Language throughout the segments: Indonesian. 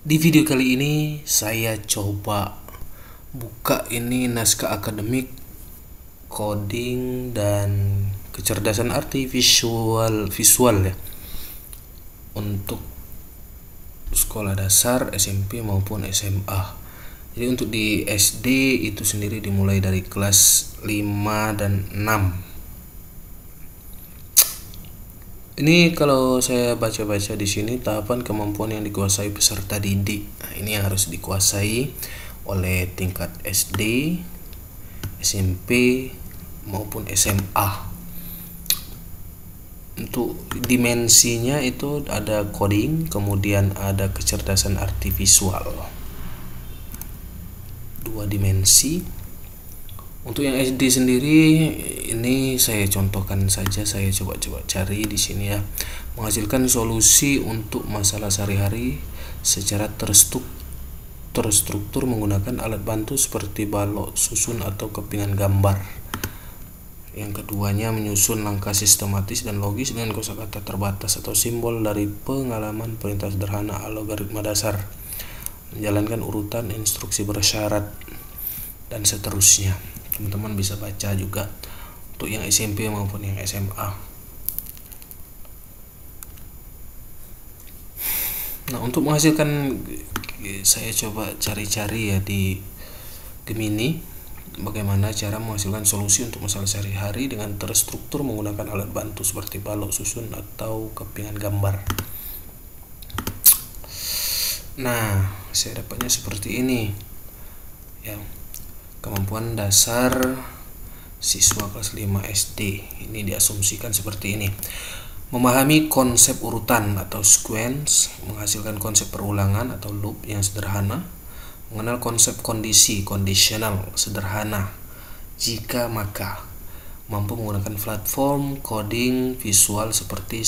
Di video kali ini saya coba buka ini naskah akademik coding dan kecerdasan artifisial visual ya untuk sekolah dasar, SMP maupun SMA. Jadi untuk di SD itu sendiri dimulai dari kelas 5 dan 6. Ini kalau saya baca-baca di sini tahapan kemampuan yang dikuasai peserta didik. Nah, ini yang harus dikuasai oleh tingkat SD, SMP maupun SMA. Untuk dimensinya itu ada coding, kemudian ada kecerdasan artifisial. 2 dimensi. Untuk yang SD sendiri ini saya contohkan saja, saya coba cari di sini ya. Menghasilkan solusi untuk masalah sehari-hari secara terstruktur menggunakan alat bantu seperti balok, susun atau kepingan gambar. Yang keduanya menyusun langkah sistematis dan logis dengan kosakata terbatas atau simbol dari pengalaman perintah sederhana algoritma dasar, menjalankan urutan instruksi bersyarat dan seterusnya. Teman-teman bisa baca juga untuk yang SMP maupun yang SMA. Nah, untuk menghasilkan, saya coba cari-cari ya di Gemini bagaimana cara menghasilkan solusi untuk masalah sehari-hari dengan terstruktur menggunakan alat bantu seperti balok, susun atau kepingan gambar. Nah, saya dapatnya seperti ini ya. Kemampuan dasar siswa kelas 5 SD ini diasumsikan seperti ini: memahami konsep urutan atau sequence, menghasilkan konsep perulangan atau loop yang sederhana, mengenal konsep kondisi conditional sederhana, jika maka, mampu menggunakan platform coding visual seperti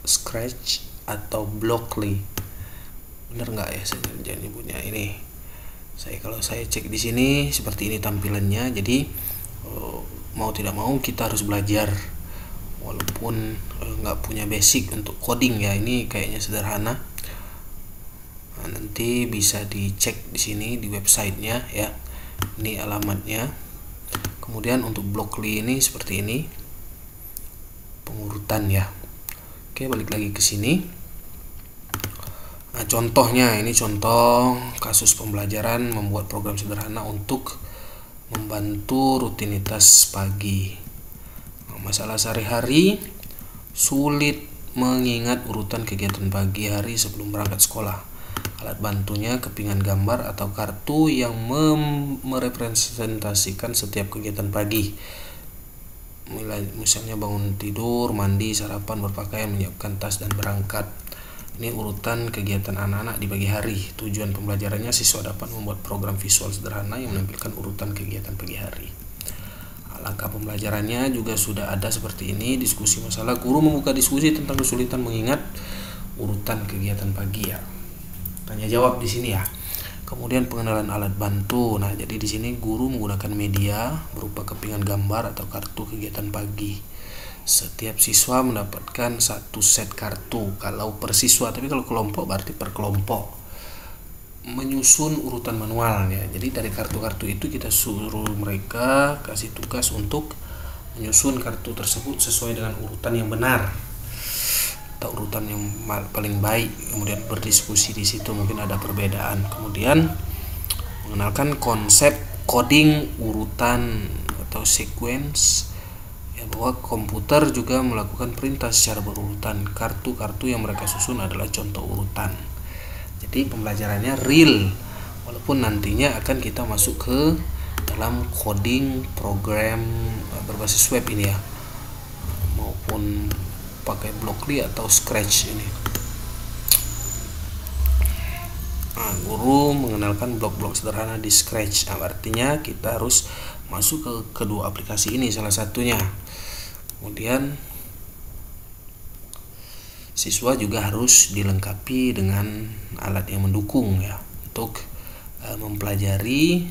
Scratch atau Blockly. Bener nggak ya saya nyebutnya ini? Kalau saya cek di sini seperti ini tampilannya. Jadi mau tidak mau kita harus belajar walaupun nggak punya basic untuk coding ya. Ini kayaknya sederhana. Nah, nanti bisa dicek di sini di websitenya ya. Ini alamatnya. Kemudian untuk Blockly ini seperti ini pengurutan ya. Oke, balik lagi ke sini. Nah, contohnya ini contoh kasus pembelajaran membuat program sederhana untuk membantu rutinitas pagi. Nah, masalah sehari-hari, sulit mengingat urutan kegiatan pagi hari sebelum berangkat sekolah. Alat bantunya kepingan gambar atau kartu yang merepresentasikan setiap kegiatan pagi. Misalnya bangun tidur, mandi, sarapan, berpakaian, menyiapkan tas dan berangkat. Ini urutan kegiatan anak-anak di pagi hari. Tujuan pembelajarannya siswa dapat membuat program visual sederhana yang menampilkan urutan kegiatan pagi hari. Langkah pembelajarannya juga sudah ada seperti ini. Diskusi masalah, guru membuka diskusi tentang kesulitan mengingat urutan kegiatan pagi ya. Tanya jawab di sini ya. Kemudian pengenalan alat bantu. Nah, jadi di sini guru menggunakan media berupa kepingan gambar atau kartu kegiatan pagi. Setiap siswa mendapatkan satu set kartu kalau per siswa, tapi kalau kelompok berarti per kelompok. Menyusun urutan manual ya. Jadi dari kartu-kartu itu kita suruh mereka kasih tugas untuk menyusun kartu tersebut sesuai dengan urutan yang benar atau urutan yang paling baik. Kemudian berdiskusi di situ, mungkin ada perbedaan. Kemudian mengenalkan konsep coding urutan atau sequence, bahwa komputer juga melakukan perintah secara berurutan. Kartu-kartu yang mereka susun adalah contoh urutan. Jadi pembelajarannya real, walaupun nantinya akan kita masuk ke dalam coding program berbasis web ini ya, maupun pakai Blockly atau Scratch ini. Nah, guru mengenalkan blok-blok sederhana di Scratch. Nah, artinya kita harus masuk ke kedua aplikasi ini salah satunya. Kemudian siswa juga harus dilengkapi dengan alat yang mendukung ya untuk mempelajari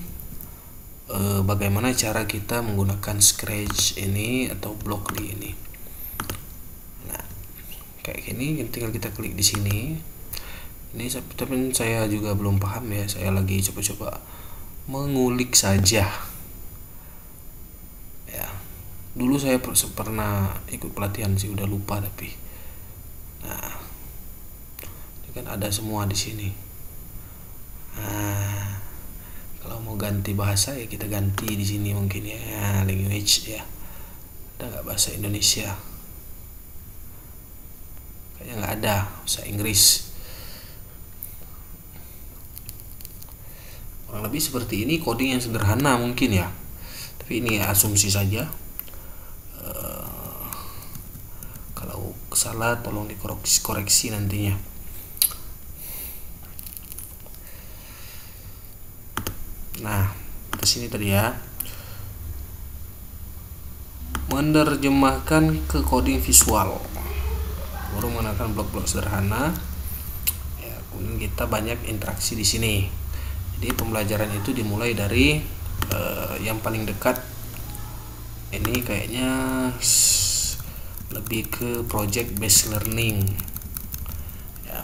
bagaimana cara kita menggunakan Scratch ini atau Blockly ini. Nah, kayak gini tinggal kita klik di sini. Ini tapi saya juga belum paham ya, saya lagi coba-coba mengulik saja ya. Dulu saya pernah ikut pelatihan sih, udah lupa tapi. Nah, ini kan ada semua di sini. Nah, kalau mau ganti bahasa ya kita ganti di sini mungkin ya, language ya. Ada nggak bahasa Indonesia? Kayaknya nggak ada. Bahasa Inggris. Kurang lebih seperti ini, coding yang sederhana mungkin ya, tapi ini asumsi saja. Kalau salah tolong dikoreksi nantinya. Nah, ke sini tadi ya, menerjemahkan ke coding visual, baru menggunakan blok-blok sederhana ya. Kemudian kita banyak interaksi di sini. Jadi pembelajaran itu dimulai dari yang paling dekat. Ini kayaknya lebih ke project based learning ya.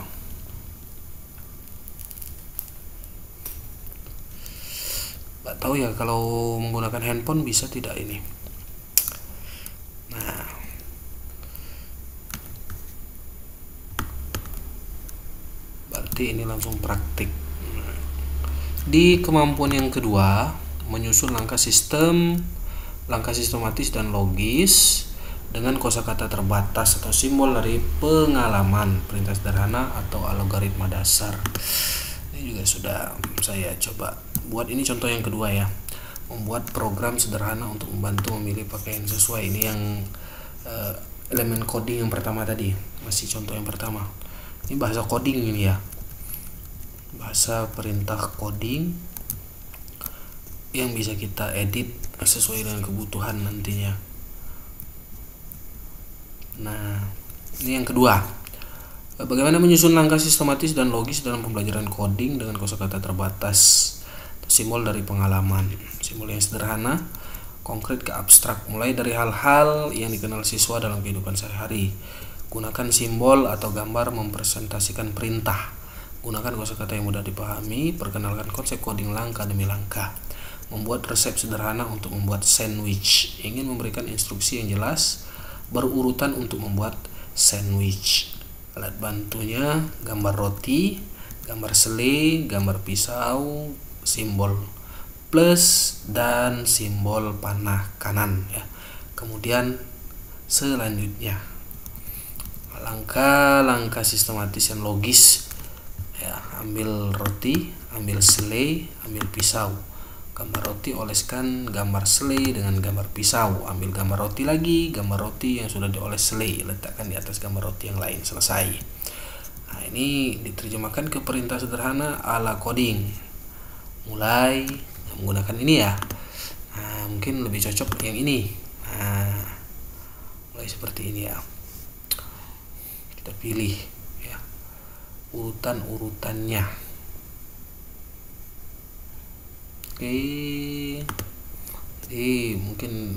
Nggak tahu ya kalau menggunakan handphone bisa tidak ini. Nah, berarti ini langsung praktik. Di kemampuan yang kedua, menyusun langkah sistematis dan logis dengan kosakata terbatas atau simbol dari pengalaman, perintah sederhana atau algoritma dasar. Ini juga sudah saya coba buat. Ini contoh yang kedua ya, membuat program sederhana untuk membantu memilih pakaian sesuai. Ini yang elemen coding yang pertama tadi, masih contoh yang pertama. Ini bahasa coding ini ya, bahasa perintah coding yang bisa kita edit sesuai dengan kebutuhan nantinya. Nah, ini yang kedua, bagaimana menyusun langkah sistematis dan logis dalam pembelajaran coding dengan kosakata terbatas, simbol dari pengalaman, simbol yang sederhana, konkret ke abstrak, mulai dari hal-hal yang dikenal siswa dalam kehidupan sehari-hari. Gunakan simbol atau gambar mempresentasikan perintah. Gunakan kosakata yang mudah dipahami. Perkenalkan konsep coding langkah demi langkah. Membuat resep sederhana untuk membuat sandwich. Ingin memberikan instruksi yang jelas berurutan untuk membuat sandwich. Alat bantunya gambar roti, gambar selai, gambar pisau, simbol plus dan simbol panah kanan ya. Kemudian selanjutnya langkah-langkah sistematis yang logis ya, ambil roti, ambil selai, ambil pisau. Gambar roti oleskan gambar selai dengan gambar pisau, ambil gambar roti lagi, gambar roti yang sudah dioles selai, letakkan di atas gambar roti yang lain, selesai. Nah, ini diterjemahkan ke perintah sederhana ala coding. Mulai menggunakan ini ya. Nah, mungkin lebih cocok yang ini. Nah, mulai seperti ini ya. Kita pilih ya urutan-urutannya. Oke, jadi mungkin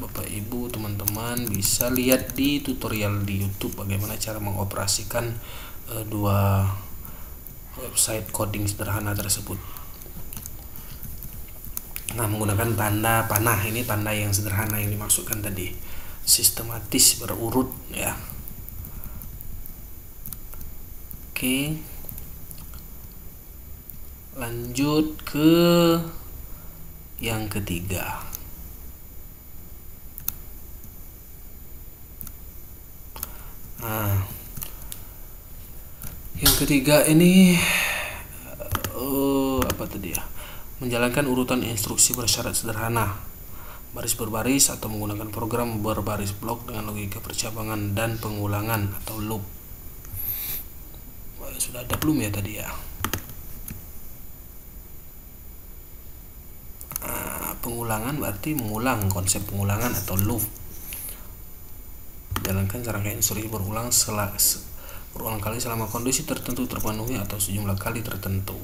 Bapak Ibu teman-teman bisa lihat di tutorial di YouTube bagaimana cara mengoperasikan dua website coding sederhana tersebut. Nah, menggunakan tanda panah, ini tanda yang sederhana yang dimaksudkan tadi, sistematis berurut ya. Oke, lanjut ke yang ketiga. Nah, yang ketiga ini apa tadi ya? Menjalankan urutan instruksi bersyarat sederhana, baris berbaris atau menggunakan program berbaris blok dengan logika percabangan dan pengulangan atau loop. Sudah ada belum ya tadi ya? Pengulangan berarti mengulang, konsep pengulangan atau loop. Jalankan serangkaian instruksi berulang kali selama kondisi tertentu terpenuhi atau sejumlah kali tertentu.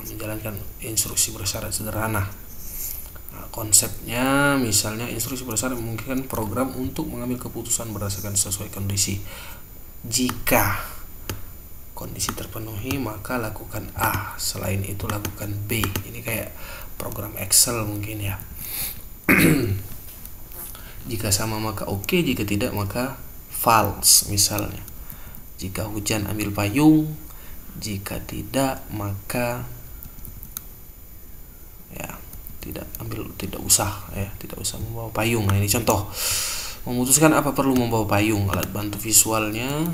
Menjalankan instruksi bersyarat sederhana. Nah, konsepnya misalnya instruksi bersyarat memungkinkan program untuk mengambil keputusan berdasarkan sesuai kondisi. Jika kondisi terpenuhi maka lakukan A, selain itu lakukan B. Ini kayak program Excel mungkin ya. Jika sama maka oke, jika tidak maka false misalnya. Jika hujan ambil payung, jika tidak maka ya tidak usah membawa payung. Nah, ini contoh. Memutuskan apa perlu membawa payung. Alat bantu visualnya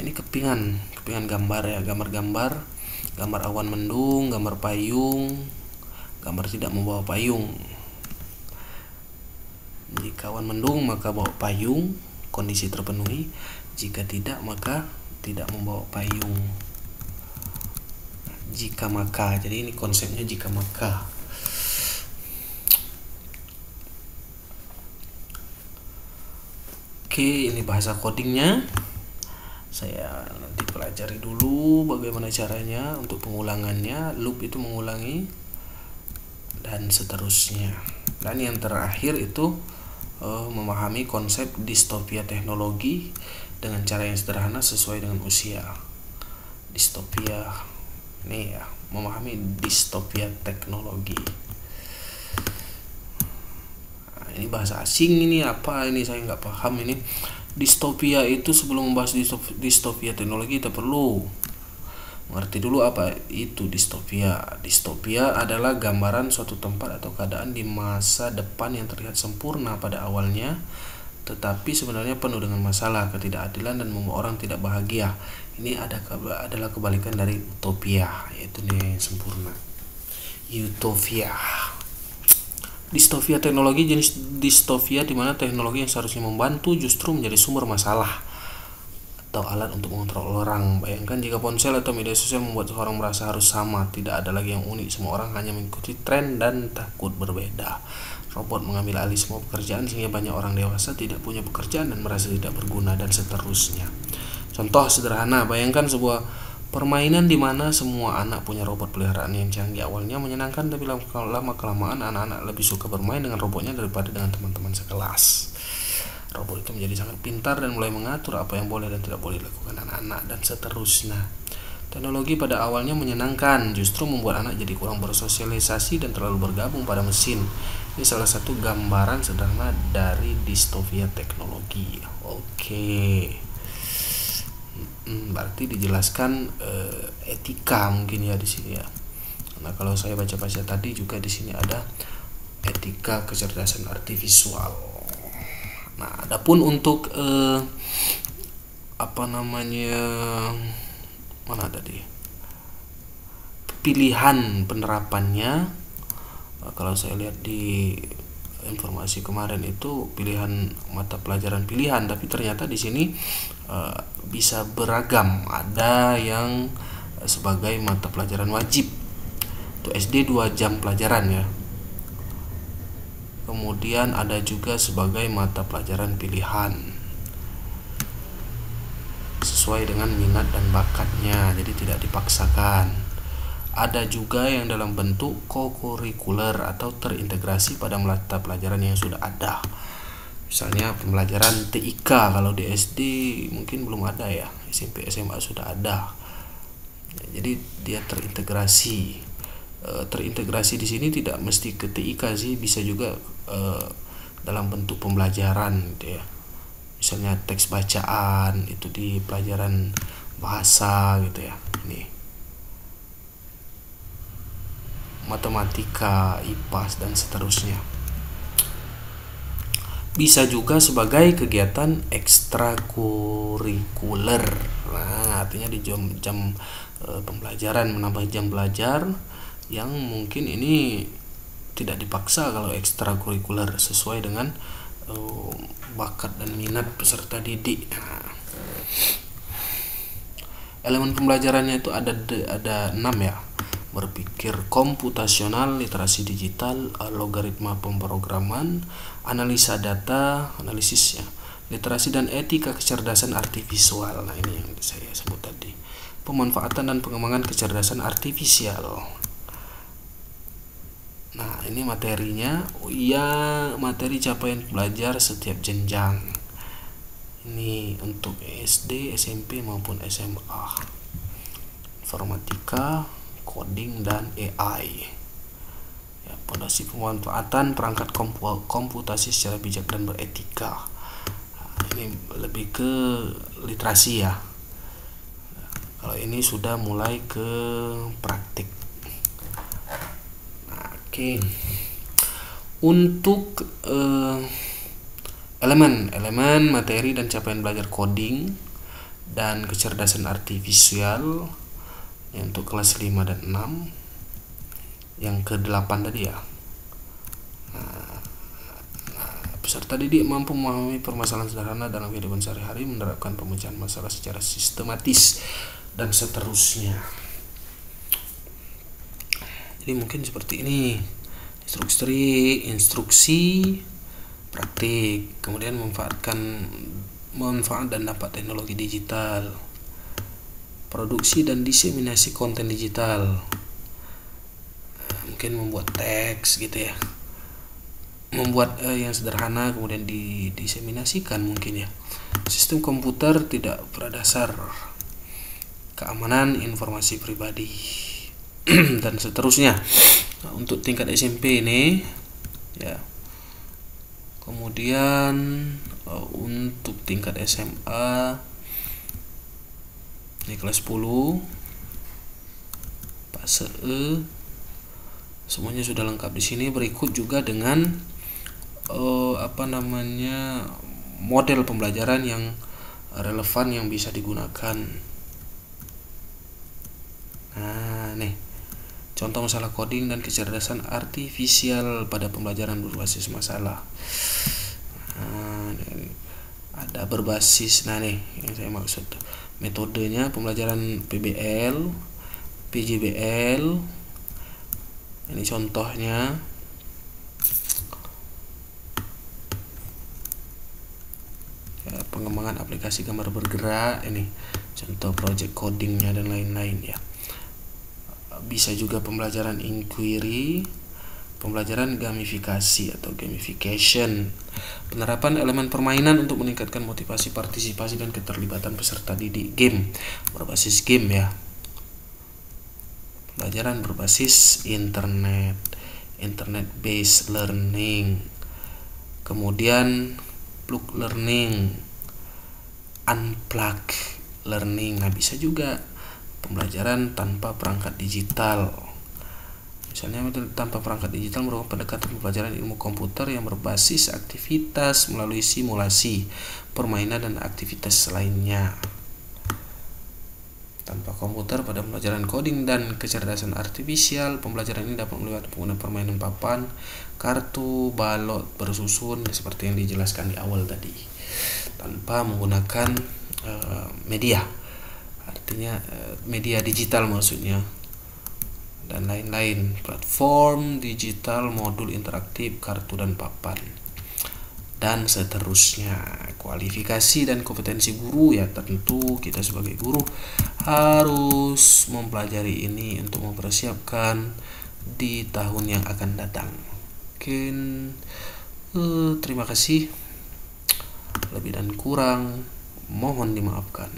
ini kepingan gambar ya, gambar awan mendung, gambar payung, gambar tidak membawa payung. Jika awan mendung maka bawa payung, kondisi terpenuhi. Jika tidak maka tidak membawa payung. Jika maka, jadi ini konsepnya jika maka. Oke, ini bahasa codingnya. Saya nanti pelajari dulu bagaimana caranya untuk pengulangannya. Loop itu mengulangi dan seterusnya. Dan yang terakhir itu memahami konsep distopia teknologi dengan cara yang sederhana sesuai dengan usia. Distopia ini ya, memahami distopia teknologi. Nah, ini bahasa asing, ini apa ini, saya nggak paham ini. Distopia itu, sebelum membahas distopia teknologi kita perlu mengerti dulu apa itu distopia. Distopia adalah gambaran suatu tempat atau keadaan di masa depan yang terlihat sempurna pada awalnya, tetapi sebenarnya penuh dengan masalah, ketidakadilan, dan membuat orang tidak bahagia. Ini adalah kebalikan dari utopia, yaitu nih sempurna. Utopia. Distopia teknologi jenis distopia di mana teknologi yang seharusnya membantu justru menjadi sumber masalah atau alat untuk mengontrol orang. Bayangkan jika ponsel atau media sosial membuat seorang merasa harus sama, tidak ada lagi yang unik, semua orang hanya mengikuti tren dan takut berbeda. Robot mengambil alih semua pekerjaan sehingga banyak orang dewasa tidak punya pekerjaan dan merasa tidak berguna, dan seterusnya. Contoh sederhana, bayangkan sebuah permainan di mana semua anak punya robot peliharaan yang canggih. Awalnya menyenangkan, tapi lama-kelamaan anak-anak lebih suka bermain dengan robotnya daripada dengan teman-teman sekelas. Robot itu menjadi sangat pintar dan mulai mengatur apa yang boleh dan tidak boleh dilakukan anak-anak, dan seterusnya. Teknologi pada awalnya menyenangkan, justru membuat anak jadi kurang bersosialisasi dan terlalu bergabung pada mesin. Ini salah satu gambaran sederhana dari distopia teknologi. Oke. Berarti dijelaskan etika mungkin ya di sini ya. Nah, kalau saya baca-baca tadi juga di sini ada etika kecerdasan artifisial. Nah, adapun untuk mana tadi? Pilihan penerapannya, kalau saya lihat di informasi kemarin itu pilihan mata pelajaran pilihan, tapi ternyata di sini bisa beragam. Ada yang sebagai mata pelajaran wajib, untuk SD 2 jam pelajaran ya. Kemudian ada juga sebagai mata pelajaran pilihan sesuai dengan minat dan bakatnya, jadi tidak dipaksakan. Ada juga yang dalam bentuk kokurikuler atau terintegrasi pada mata pelajaran yang sudah ada. Misalnya pembelajaran TIK, kalau di SD mungkin belum ada ya, SMP SMA sudah ada. Jadi dia terintegrasi. Terintegrasi di sini tidak mesti ke TIK sih, bisa juga dalam bentuk pembelajaran gitu ya. Misalnya teks bacaan itu di pelajaran bahasa gitu ya. Ini matematika, IPAS, dan seterusnya. Bisa juga sebagai kegiatan ekstrakurikuler. Nah, artinya di jam pembelajaran, menambah jam belajar yang mungkin ini tidak dipaksa kalau ekstrakurikuler, sesuai dengan bakat dan minat peserta didik. Nah, elemen pembelajarannya itu ada 6 ya. Berpikir komputasional, literasi digital, logaritma pemrograman, analisa data, analisisnya, literasi dan etika kecerdasan artifisial. Nah, ini yang saya sebut tadi. Pemanfaatan dan pengembangan kecerdasan artifisial. Nah, ini materinya. Materi capaian belajar setiap jenjang. Ini untuk SD, SMP maupun SMA. Informatika, coding dan AI. Ya, fondasi pemanfaatan perangkat komputasi secara bijak dan beretika. Ini lebih ke literasi ya. Kalau ini sudah mulai ke praktik. Oke. Untuk elemen materi dan capaian belajar coding dan kecerdasan artifisial untuk kelas 5 dan 6, yang ke-8 tadi ya. Peserta didik mampu memahami permasalahan sederhana dalam kehidupan sehari-hari, menerapkan pemecahan masalah secara sistematis dan seterusnya. Jadi mungkin seperti ini. Instruksi praktik, kemudian manfaat dan dampak teknologi digital, produksi dan diseminasi konten digital, mungkin membuat teks gitu ya, membuat yang sederhana kemudian diseminasikan mungkin ya, sistem komputer tidak berdasar, keamanan informasi pribadi dan seterusnya. Nah, untuk tingkat SMP ini ya. Kemudian untuk tingkat SMA ini kelas 10 fase E semuanya sudah lengkap di sini. Berikut juga dengan model pembelajaran yang relevan yang bisa digunakan. Nah, nih contoh masalah coding dan kecerdasan artifisial pada pembelajaran berbasis masalah. Ada berbasis, nah nih yang saya maksud metodenya pembelajaran PBL, PJBL. Ini contohnya. Ya, pengembangan aplikasi gambar bergerak, ini contoh project codingnya dan lain-lain ya. Bisa juga pembelajaran inquiry, pembelajaran gamifikasi atau gamification, penerapan elemen permainan untuk meningkatkan motivasi, partisipasi dan keterlibatan peserta didik, game berbasis game ya, pembelajaran berbasis internet based learning, kemudian plug learning, unplug learning. Nah, bisa juga pembelajaran tanpa perangkat digital. Misalnya tanpa perangkat digital merupakan pendekatan pembelajaran ilmu komputer yang berbasis aktivitas melalui simulasi, permainan dan aktivitas lainnya. Tanpa komputer pada pembelajaran coding dan kecerdasan artifisial, pembelajaran ini dapat melihat penggunaan permainan papan, kartu, balok bersusun seperti yang dijelaskan di awal tadi, tanpa menggunakan media. Artinya media digital maksudnya, dan lain-lain, platform digital, modul interaktif, kartu dan papan dan seterusnya. Kualifikasi dan kompetensi guru ya, tentu kita sebagai guru harus mempelajari ini untuk mempersiapkan di tahun yang akan datang. Mungkin terima kasih, lebih dan kurang mohon dimaafkan.